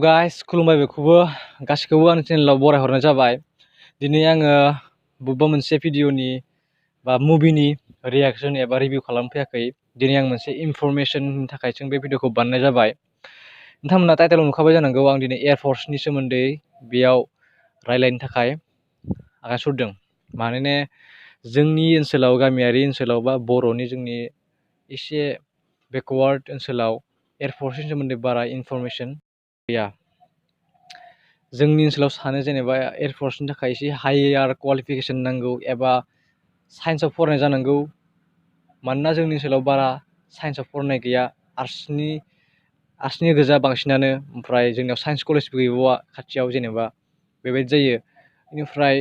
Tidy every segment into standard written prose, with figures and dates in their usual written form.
Guys खुलुमबाय बेखौबो गासिखौबो आंनि चेनेलाव बरायहरनाय जाबाय। दिनै आङो बबेबा मोनसे भिडिअनि बा मुभिनि रिएक्सन एबा रिभिउ खालामनो फैयाखै। दिनै आं मोनसे इनफरमेशननि थाखायसो बे भिडिअखौ बानायनाय जाबाय। नोंथांमोना टाइटेलाव नुखाबाय जानांगौ आं दिनै एयारफर्सनि सोमोन्दै बेयाव रायलायनो थाखाय आगान सुरदों। मानोना जोंनि ओनसोलाव गामियारि ओनसोलाव बा बर'नि जोंनि एसे बेकवार्ड ओनसोलाव एयारफर्सनि सोमोन्दै बारा इनफरमेशन गैया। जोंनि ओनसोलाव सानो जेनेबा एयारफर्सनि थाखाय एसे हायार क्वालिफिकेशन नांगौ एबा साइन्सआव फरायनाय जानांगौ। मानोना जोंनि ओनसोलाव बारा साइन्सआव फरायनाय गैया, आर्ट्सनि गोजा बांसिनानो। ओमफ्राय जोंनियाव साइन्स कलेजबो गैबावा खाथियाव जेनेबा बेबायदि जायो। बेनिफ्राय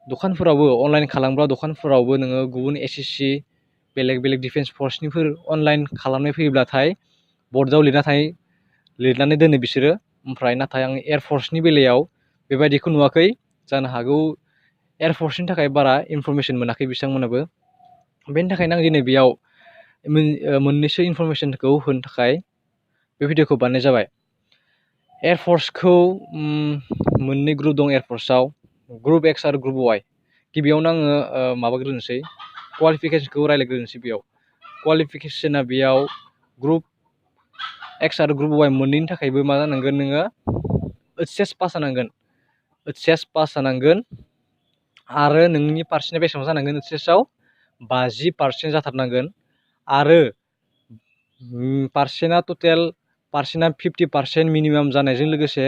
दखानफोरावबो अनलाइन खालामग्रा दखानफोरावबो नोङो गुबुन एसएससि बेलेग डिफेन्स फर्सनिफोर अनलाइन खालामनाय फैयोब्लाथाय बर्डआव लिरनानै दोनो बिसोरो। ओमफ्राय नाथाय आं एयारफर्सनि बेलायाव बेबायदिखौ नुवाखै। जानो हागौ एयारफर्सनि थाखाय बारा इनफरमेशन मोनाखै बिथांमोनाबो। बेनि थाखायनो आं दिनै बेयाव मोननैसो इनफरमेशनखौ होनो थाखाय बे भिडिअखौ बानायनाय जाबाय। एयारफर्सखौ मोननै ग्रुप दं एयारफर्सआव, ग्रुप एक्स आरो ग्रुप वाइ। गिबियावनो आङो माबाग्रोनोसै क्वालिफिकेसनखौ रायज्लायग्रोनोसै। बेयाव क्वालिफिकेसना बेयाव ग्रुप एक्स आरो ग्रुप वाइ मोननैनि थाखायबो मा जानांगोन, नोङो ओइचएस पास जानांगोन आरो नोंनि पार्सेन्टआ बेसेबां जानांगोन, ओइचएसआव 50% जाथारनांगोन आरो पार्सेन्टआ टटेल पार्सेन्टआ 50% मिनिमाम जानायजों लोगोसे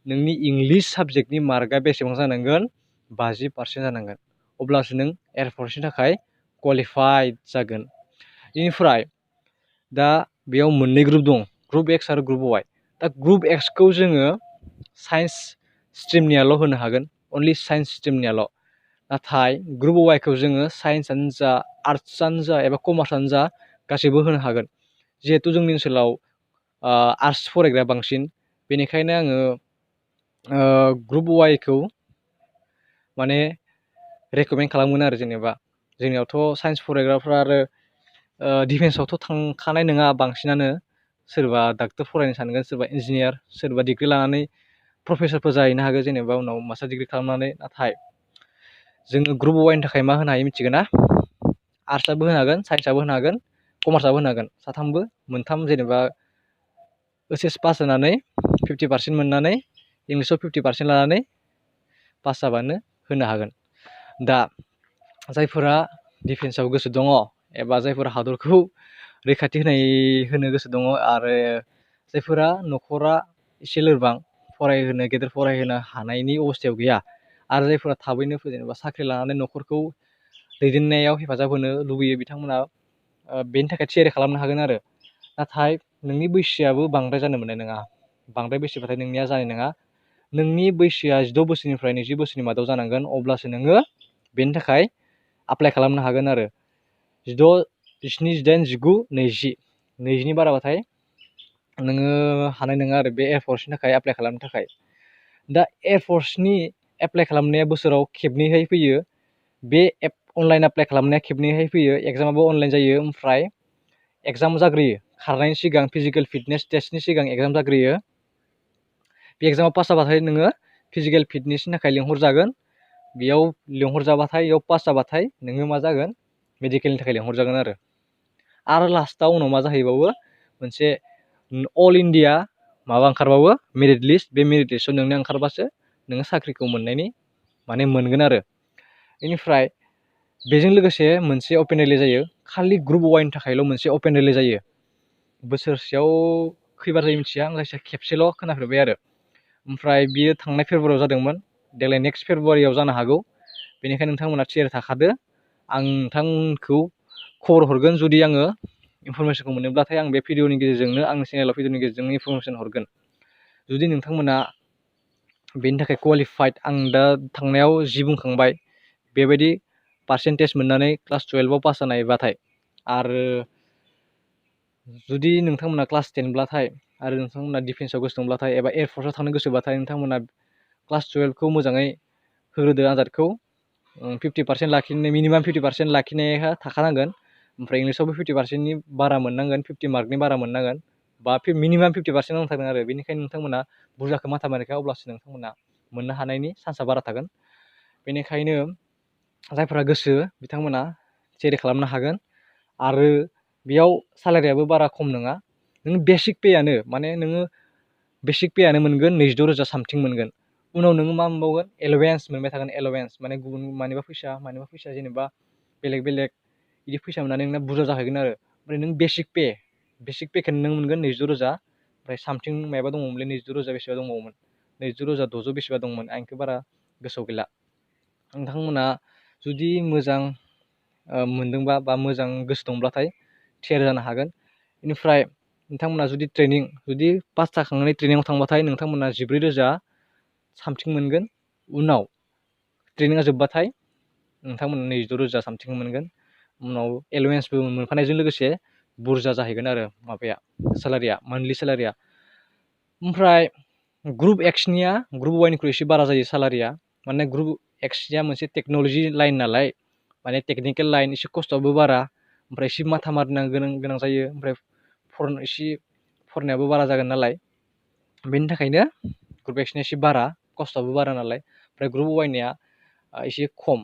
नोंनि इंलिस साबजेक्टनि मार्कआ बेसेबां जानांगोन, 50% जानांगोन। अब्लासो नों एयारफर्सनि थाखाय क्वालिफाइड जागोन। बेनिफ्राय दा बेयाव मोननै ग्रुप दं, ग्रुप एक्स आरो ग्रुप वाइ। दा ग्रुप एक्सखौ जोङो साइन्स स्ट्रिमनियाल' होनो हागोन, अनलि साइन्स स्ट्रिमनियाल'। नाथाय ग्रुप वाइखौ जोङो साइन्सआनो जा आर्ट्सआनो जा एबा कमार्सआनो जा गासैबो होनो हागोन। जिहेथु जोंनि ओनसोलाव आर्ट्स फरायग्रा बांसिन, बेनिखायनो आङो ग्रुप वाइखौ माने रेकमेन्ड खालामगोन आरो। जेनेबा जोंनियावथ' साइन्स फरायग्राफ्रा आरो डिफेन्सआवथ' थांखानाय नङा बांसिनानो। सोरबा डाक्टर फरायनो सानगोन, सोरबा इन्जिनियार, सोरबा डिग्रि लानानै प्रफेसरफोर जाहैनो हागौ जेनेबा उनाव मास्टार डिग्रि खालामनानै। नाथाय जोङो ग्रुप वाइनि थाखाय मा होनो हायो मिथिगोन ना? आर्ट्सआबो होनो हागोन, साइन्सआबो होनो हागोन, कमार्सआबो होनो हागोन। साथामबो मोनथाम जेनेबा ओइचएस पास जानानै 50% मोननानै इंलिसाव 50% लानानै पास जाबानो होनो हागोन। दा जायफोरा डिफेन्सआव गोसो दङ एबा जायफोरा हादरखौ रैखाथि होनो गोसो दङ आरो जायफोरा न'खरा एसे लोरबां, गेदेर फरायहोनो हानायनि अबस्थायाव गैया, आरो जायफोरा थाबैनो जेनेबा साख्रि लानानै न'खरखौ दैदेननायाव हेफाजाब होनो लुबैयो, बिथांमोना बेनि थाखाय थियारि खालामनो हागोन आरो। नाथाय नोंनि बैसोआबो बांद्राय जानो मोननाय नङा। बांद्राय बैसोबाथाय नोंनिया जानाय नङा। नोंनि बैसोआ 16 बोसोरनिफ्राय 20 बोसोरनि मादाव जानांगोन, अब्लासो नोङो बेनि थाखाय एप्लाइ खालामनो हागोन आरो। 16, 17, 18, 19, 20नि बाराबाथाय नोङो हानाय नङा आरो बे एयारफर्सनि थाखाय एप्लाइ खालामनो थाखाय। दा एयारफर्सनि एप्लाइ खालामनाया बोसोराव खेबनैहाय फैयो। बे अनलाइन एप्लाइ खालामनाया खेबनैहाय फैयो, एग्जामाबो अनलाइन जायो। ओमफ्राय एग्जाम जाग्रोयो खारनायनि सिगां, फिजिकेल फिटनेस टेस्टनि सिगां एग्जाम जाग्रोयो। बे एग्जामाव पास जाबाथाय नोङो फिजिकेल फिटनेसनि थाखाय लिंहरजागोन। बेयाव लिंहरजाबाथाय, बेयाव पास जाबाथाय नोङो मा जागोन, मेडिकेलनि थाखाय लिंहरजागोन आरो लास्टाव उनाव मा जाहैबावो, मोनसे अल इन्डिया माबा ओंखारबावो, मेरिट लिस्ट। बे मेरिट लिस्टआव नोंनो ओंखारबासो नोङो साख्रिखौ मोनगोन आरो। बेनिफ्राय बेजों लोगोसे मोनसे अपेन रिलिज जायो, खालि ग्रुप वाइनि थाखायल' मोनसे अपेन रिलिज जायो। बोसोरसेयाव खैबार जायो मिथिया, आं जायखिया खेबसेल' खोनाफेरबाय आरो। ओमफ्राय बियो थांनाय फेब्रुवारियाव जादोंमोन, देग्लाय नेक्स्ट फेब्रुवारियाव जानो हागौ। बेनिखायनो नोंथांमोना थियारि थाखादो। आं नोंथांखौ खबर हरगोन जुदि आङो इनफरमेशनखौ मोनोब्लाथाय। आं बे भिडिअनि गेजेरजोंनो, आंनि चेनेलाव भिडिअनि गेजेरजोंनो इनफरमेशन हरगोन। जुदि नोंथांमोना बेनि थाखाय क्वालिफाइड, आं दा थांनायाव जि बुंखांबाय बेबायदि पार्सेन्टेज मोननानै क्लास 12आव पास जानायबाथाय, आरो जुदि नोंथांमोना क्लास 10ब्लाथाय आरो नोंथांमोना डिफेन्सआव गोसो दंब्लाथाय एबा एयारफर्सआव थांनो गोसोबाथाय, नोंथांमोना क्लास 12खौ मोजाङै होग्रोदो आनजादखौ। 50% लाखिनाय, मिनिमाम 50% लाखिनाया थाखानांगोन। ओमफ्राय इंलिसावबो 50%नि बारा मोननांगोन, 50 मार्कनि बारा मोननांगोन। बा मिनिमाम 50% नांथारगोन आरो बेनिखायनो नोंथांमोना बुरजाखौ माथा मारिखाया अब्लासो नोंथांमोना मोननो हानायनि चान्सआ बारा थागोन। बेनिखायनो जायफोरा गोसो बिथांमोना थियारि खालामनो हागोन आरो बेयाव सालारियाबो बारा खम नङा। नों बेसिक पेआनो माने नोङो बेसिक पेआनो मोनगोन 22,000 सामथिं मोनगोन। उनाव नोङो मा मोनबावगोन एलावेन्स मोनबाय थागोन एलावेन्स माने गुबुन मानिबा फैसा जेनेबा बेलेग बिदि फैसा मोननानै नोंना बुरजा जाहैगोन आरो ओमफ्राय नों बेसिक पेखौनो नों मोनगोन 22,000 ओमफ्राय सामथिं मायाबा दङमोनलै 22,000 बेसेबा दंबावोमोन 22,600 बेसेबा दंमोन आं बेखौ बारा गोसोआव गैला। नोंथांमोना जुदि मोजां मोनदोंबा बा मोजां गोसो दंब्लाथाय थियारि जानो हागोन। बेनिफ्राय नोंथांमोना जुदि पास जाखांनानै ट्रेनिङाव थांबाथाय नोंथांमोना 14,000 सामथिं मोनगोन। उनाव ट्रेनिङा जोब्बाथाय नोंथांमोना 22,000 सामथिं मोनगोन। उनाव एलावेन्सबो मोनफानायजों लोगोसे बुरजा जाहैगोन आरो माबाया सेलारिया मान्थलि सेलारिया। ओमफ्राय ग्रुप एक्सनिया ग्रुप वाइनिख्रुइ एसे बारा जायो सेलारिया माने ग्रुप एक्सनिया मोनसे टेक्न'लजि लाइन नालाय माने टेकनिकेल लाइन एसे खस्थ'आबो बारा ओमफ्राय एसे माथा मारिनो गोनां जायो ओमफ्राय एसे फरायनायाबो बारा जागोन नालाय बेनि थाखायनो ग्रुप एक्सनिया एसे बारा खस्थ'आबो बारा नालाय ओमफ्राय ग्रुप वाइनिया एसे खम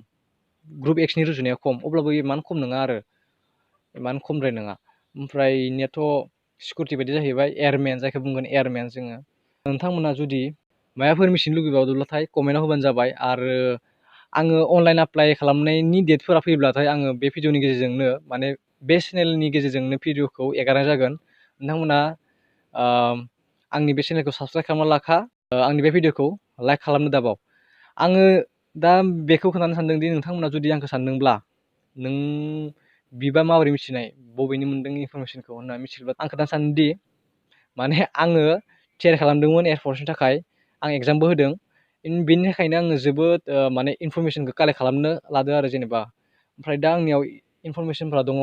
ग्रुप एक्सनि रुजुनाया खम अब्लाबो इमान खम नङा आरो इमान खमद्राय नङा। ओमफ्राय इनियाथ' सिकिउरिटि बायदि जाहैबाय एयारमेन जायखौ बुंगोन एयारमेन जोङो। नोंथांमोना जुदि माबाफोर मिथिनो लुगैबावदोंब्लाथाय कमेन्टआव होबानो जाबाय आरो आङो अनलाइन एप्लाइ खालामनायनि डेटफोरा फैब्लाथाय आङो बे भिडिअनि गेजेरजोंनो माने बे चेनेलनि गेजेरजोंनो भिडिअखौ एगारनाय जागोन। नोंथांमोना आंनि बे चेनेलखौ साबसक्राइब खालामना लाखा आंनि बे भिडिअखौ लाइक खालामनो दाबाव। आङो दा बेखौ खोन्थानो सानदोंदि नोंथांमोना जुदि आंखौ सानदोंब्ला नों बिबा माबोरै मिथिनाय बबेनि मोनदों इनफरमेसनखौ होनना मिथिब्ला आं खोन्थानो सानोदि माने आङो थियारि खालामदोंमोन एयारफर्सनि थाखाय आं एग्जामबो होदों बेनि थाखायनो आङो जोबोद माने इनफरमेसनखौ कालेक्ट खालामनो लादों आरो जेनेबा ओमफ्राय दा आंनियाव इनफरमेसनफ्रा दङ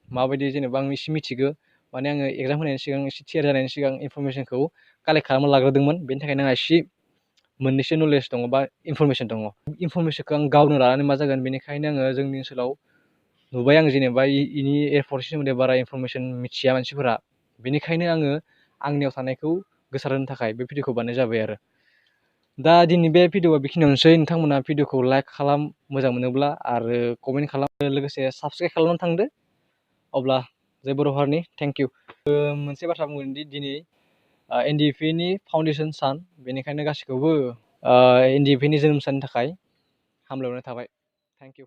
माबायदि जेनेबा आं एसे मिथिगौ माने आङो एग्जाम होनायनि सिगां एसे थियारि जानायनि सिगां इनफरमेसनखौ कालेक्ट खालामना लाग्रोदोंमोन बेनि थाखायनो आंहा एसे मोननैसो नलेज दङ बा इनफरमेसन दङ। इनफरमेसनखौ आं गावनो लानानै मा जागोन बेनिखायनो आङो जोंनि ओनसोलाव नुबाय आं जेनेबा इनि एयारफर्सनि सोमोन्दै बारा इनफरमेसन मिथिया मानसिफोरा बेनिखायनो आङो आंनियाव थानायखौ गोसारहोनो थाखाय बे भिडिअखौ बानायनाय जाबाय आरो। दा दिनै बे भिडिअआ बेखिनियावनोसै नोंथांमोना भिडिअखौ लाइक खालाम मोजां मोनोब्ला आरो कमेन्ट खालाम लोगोसे साबस्क्राइब खालामनानै थांदो अब्ला जय बर' हारिनि थेंक इउ। मोनसे बाथ्रा बुंगोनदि दिनै एनडिएफबि नि फाउन्डेसन सान बेनिखायनो गासैखौबो एनडिएफबि नि जोनोम साननि थाखाय हामलायनाय थाबाय थेंक इउ।